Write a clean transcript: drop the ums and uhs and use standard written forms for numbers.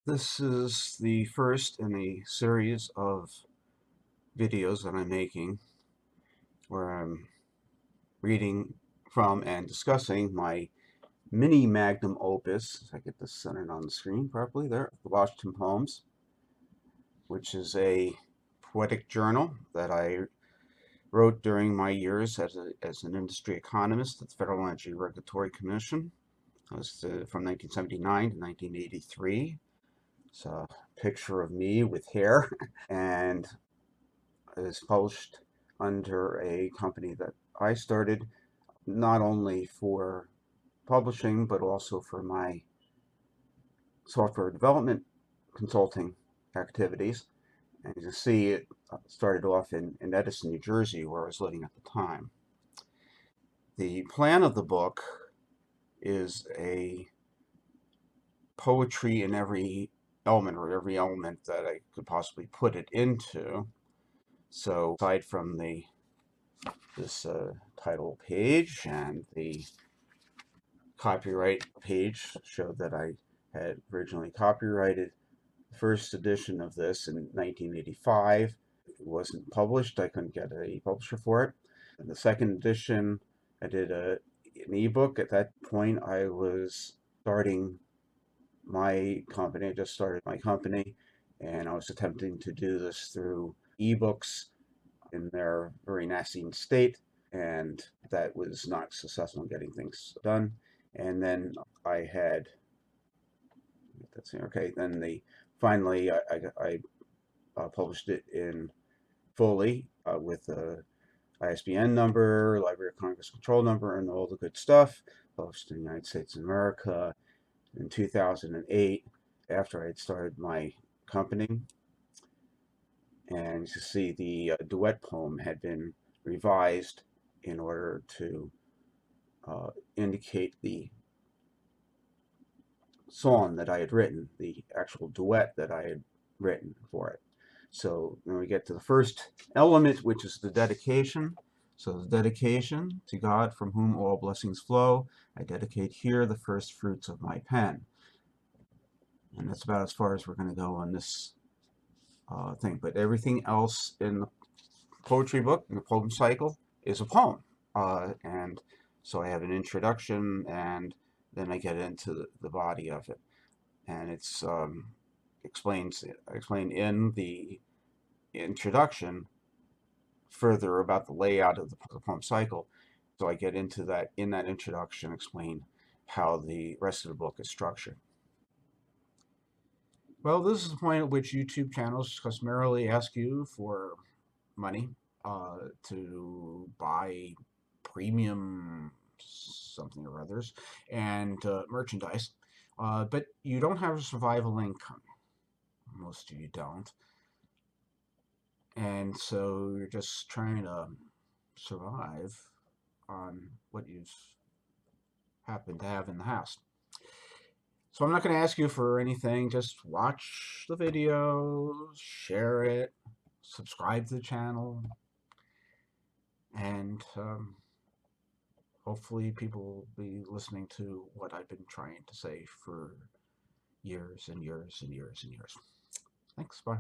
This is the first in a series of videos that I'm making where I'm reading from and discussing my mini-Magnum-opus, if I get this centered on the screen properly there, the Washington Poems, which is a poetic journal that I wrote during my years as an industry economist at the Federal Energy Regulatory Commission. That was from 1979 to 1983. It's a picture of me with hair, and it is published under a company that I started not only for publishing but also for my software development consulting activities. And you can see it started off in Edison, New Jersey, where I was living at the time. The plan of the book is a poetry in every element, or every element that I could possibly put it into. So aside from this title page and the copyright page showed that I had originally copyrighted the first edition of this in 1985. It wasn't published. I couldn't get a publisher for it. And the second edition, I did an ebook. At that point, I was starting my company. I just started my company, and I was attempting to do this through ebooks in their very nascent state, and that was not successful in getting things done. And then I had, that's okay, then finally I published it in fully with a ISBN number, Library of Congress control number, and all the good stuff. Published in the United States of America in 2008 after I had started my company. And you see the duet poem had been revised in order to indicate the song that I had written, the actual duet that I had written for it. So when we get to the first element, which is the dedication. So the dedication to God from whom all blessings flow. I dedicate here the first fruits of my pen. And that's about as far as we're going to go on this thing. But everything else in the poetry book, in the poem cycle, is a poem. And so I have an introduction, and then I get into the body of it. And it's explain in the introduction further about the layout of the poem cycle. So I get into that in that introduction, explain how the rest of the book is structured. Well, this is the point at which YouTube channels customarily ask you for money to buy premium something or others and merchandise, but you don't have a survival income. Most of you don't. And so you're just trying to survive on what you happen to have in the house. So I'm not going to ask you for anything. Just watch the video, share it, subscribe to the channel, and hopefully people will be listening to what I've been trying to say for years and years and years and years. Thanks. Bye.